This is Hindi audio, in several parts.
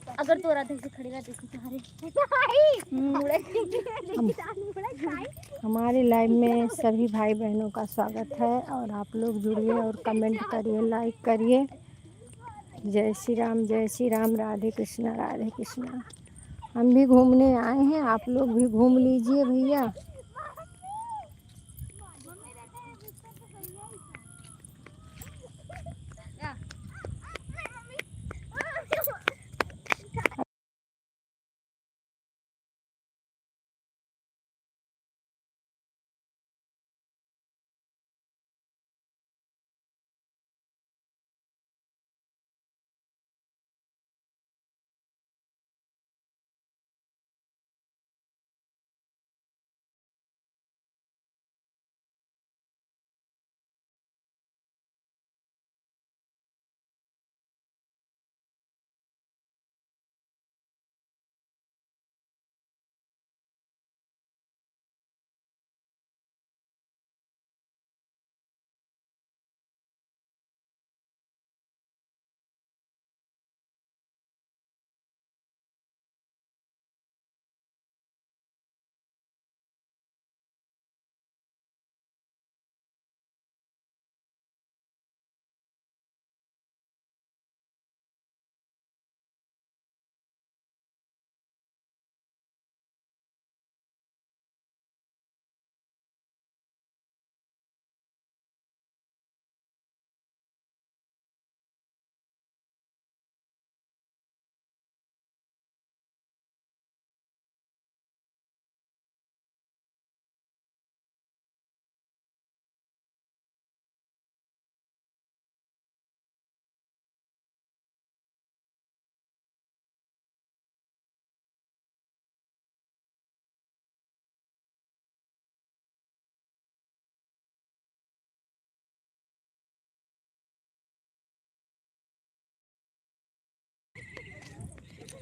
अगर तो रात से खड़ी रहती थी तुम्हारे हमारे लाइव में सभी भाई बहनों का स्वागत है और आप लोग जुड़िए और कमेंट करिए, लाइक करिए। जय श्री राम, जय श्री राम, राधे कृष्णा, राधे कृष्णा। हम भी घूमने आए हैं, आप लोग भी घूम लीजिए भैया।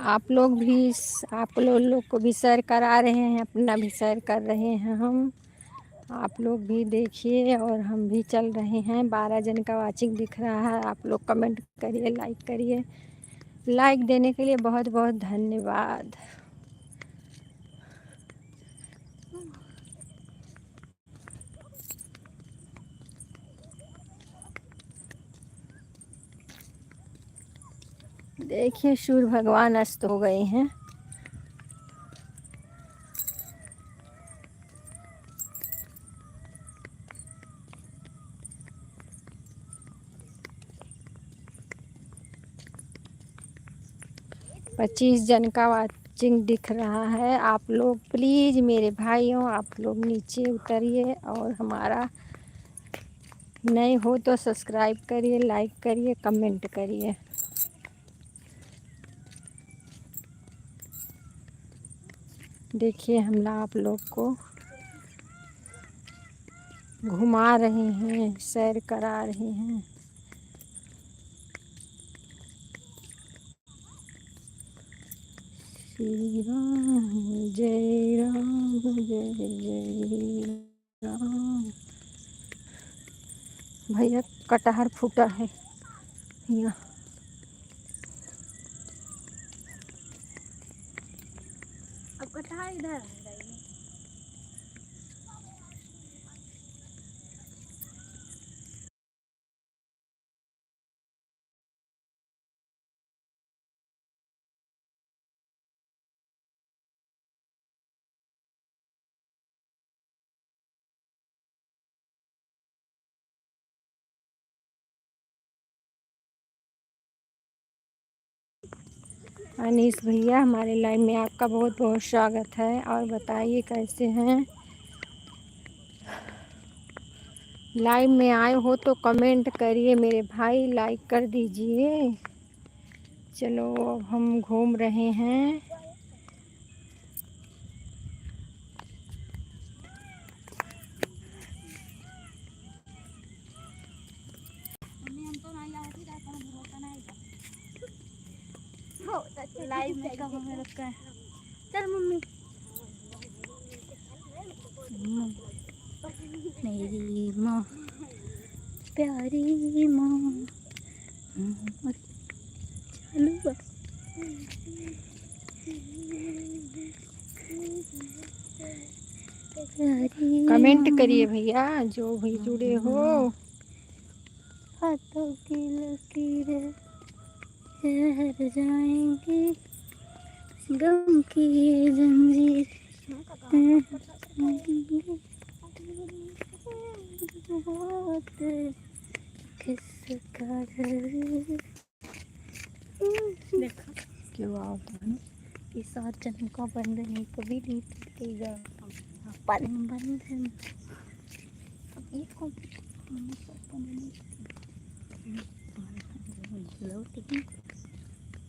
आप लोग लोग को भी शेयर करा रहे हैं, अपना भी शेयर कर रहे हैं हम। आप लोग भी देखिए और हम भी चल रहे हैं। 12 जन का वाचिंग दिख रहा है। आप लोग कमेंट करिए, लाइक करिए। लाइक देने के लिए बहुत बहुत धन्यवाद। देखिए सूर्य भगवान अस्त हो गए हैं। पच्चीस जन का वाचिंग दिख रहा है। आप लोग प्लीज़ मेरे भाइयों, आप लोग नीचे उतरिए और हमारा नए हो तो सब्सक्राइब करिए, लाइक करिए, कमेंट करिए। देखिए हम आप लोग को घुमा रहे हैं, सैर करा रहे हैं। श्री राम जय राम, जय जय राम। भैया कटहर फूटा है यहाँ। अब कटहल इधर अनीस भैया, हमारे लाइव में आपका बहुत बहुत स्वागत है। और बताइए कैसे हैं। लाइव में आए हो तो कमेंट करिए मेरे भाई, लाइक कर दीजिए। चलो अब हम घूम रहे हैं। लाइव में कब हमें रखा है। चल मम्मी। मेरी माँ, प्यारी माँ, चलो बस। कमेंट करिए भैया जो भी जुड़े हो। हाथों की लकीरें ठहर जाएंगी, गम की ये जंजीर बहुत किसका डर। देखो क्यों आओ तुम? ये 7 जन्म का बंधन है, कभी नहीं टूटेगा परम बंधन। अब ये कौन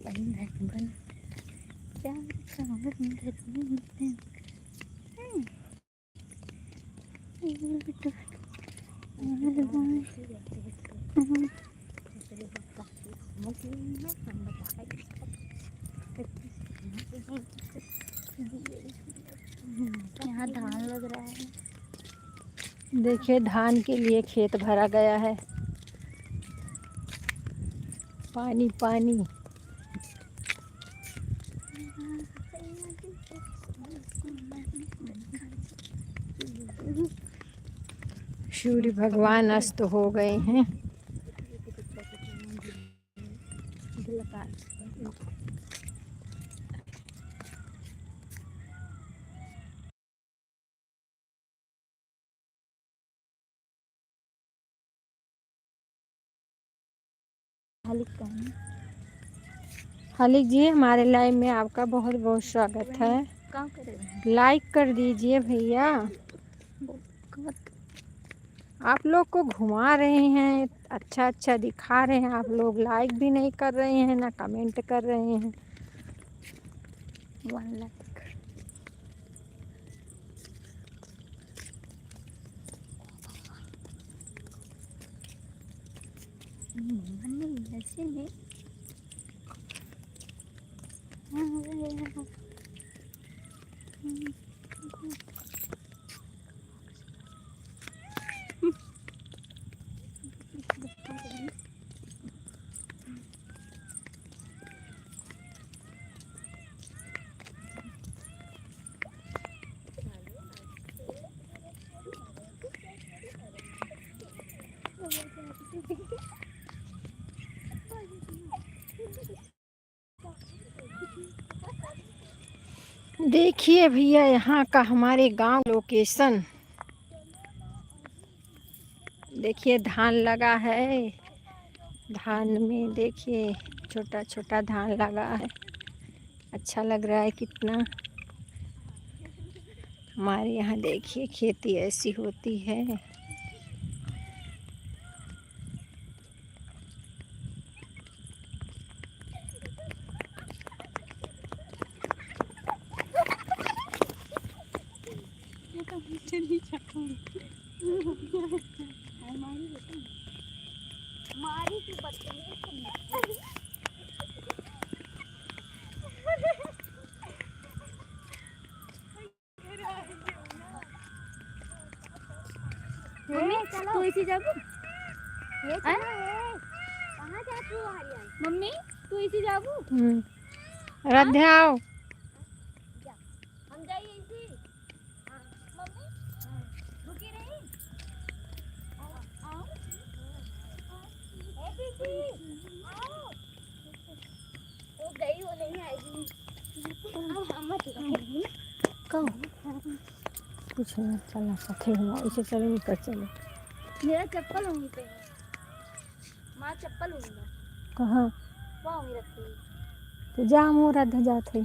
बंधन बन प्यार का बंधन। यहाँ धान लग रहा है। देखिए धान के लिए खेत भरा गया है, पानी पानी। सूर्य भगवान अस्त हो गए हैं। हालिक जी हमारे लाइव में आपका बहुत बहुत स्वागत है। लाइक कर दीजिए भैया। आप लोग को घुमा रहे हैं, अच्छा अच्छा दिखा रहे हैं, आप लोग लाइक भी नहीं कर रहे हैं ना कमेंट कर रहे हैं। 1 लाख ऐसे नहीं। देखिए भैया यहाँ का हमारे गांव लोकेशन। देखिए धान लगा है, धान में देखिए छोटा छोटा धान लगा है, अच्छा लग रहा है कितना। हमारे यहाँ देखिए खेती ऐसी होती है। मम्मी तू इसी जाबू कहाँ जाती हो हरियाणा? मम्मी तू इसी जाबू राधे आओ। हम जाइए इसी। मम्मी रुकी रही। आओ ए दीदी आओ। वो गई, वो नहीं आएगी। हम मत कहो कुछ नहीं चला सकते हम ऐसे चलो निकल चलो। मेरा चप्पल वहीं पे है। माँ चप्पल होगा कहाँ? वहाँ वहीं रखी हुई। तो जा हम राधा जाते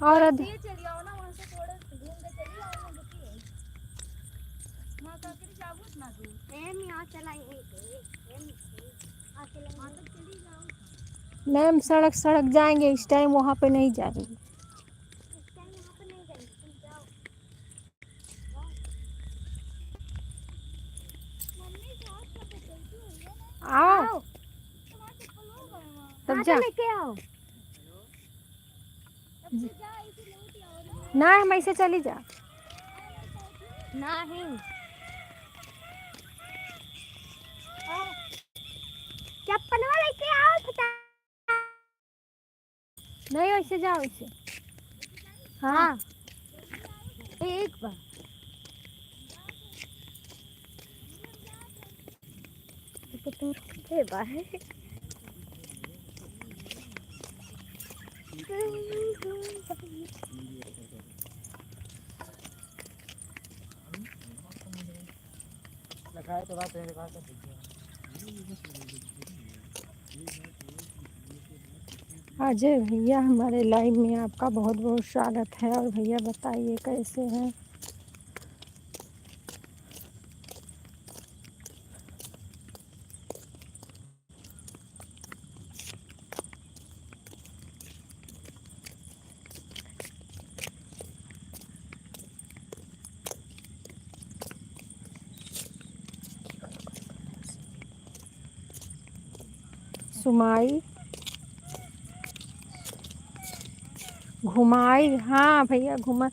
और राधा ये चली आओ ना, वहाँ से थोड़ा घूम के चली आओ ना। रुकी है माँ का के जाबूत ना तू एम यहाँ चलाएंगे एम आ चला माँ तक चली जाओ। मैम सड़क सड़क जाएंगे, इस टाइम वहाँ पे नहीं जाएंगे। इस टाइम वहाँ पे नहीं जाएंगे, तुम जाओ। मम्मी साथ में तो चलती हुई है ना। आओ तुम्हारा चप्पल होगा वहाँ। तब जा लेके आओ। तब से जा इसी लौट आओ ना, हम ऐसे चली जा। नहीं। चप्पल लेके आओ फटा। नहीं वैसे जाओ वैसे। हाँ एक बार तो तुम कितने बार अजय भैया हमारे लाइव में आपका बहुत बहुत स्वागत है। और भैया बताइए कैसे हैं। सुमाई घुमाई, हाँ भैया घुमा।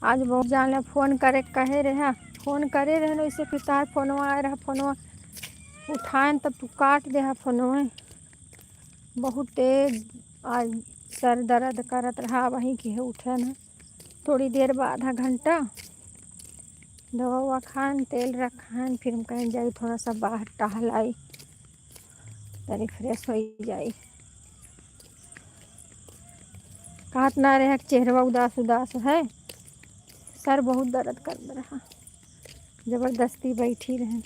आज बहुत जाने फ़ोन करे कहे रहे, फ़ोन करे रहे न इसे फिर तार फोनवा आए रहा, फोनवा उठाएं तब तू काट दे फोनवा। बहुत तेज आज सर दर्द करत रहा, वहीं की है उठे न। थोड़ी देर बाद आधा घंटा दवा ववा खान, तेल रखान, फिर हम कहीं जाई थोड़ा सा बाहर टहल आई, तरी फ्रेश हो जाई। कहत ना रहे चेहरा उदास उदास है, सर बहुत दर्द कर रहा, ज़बरदस्ती बैठी रहे।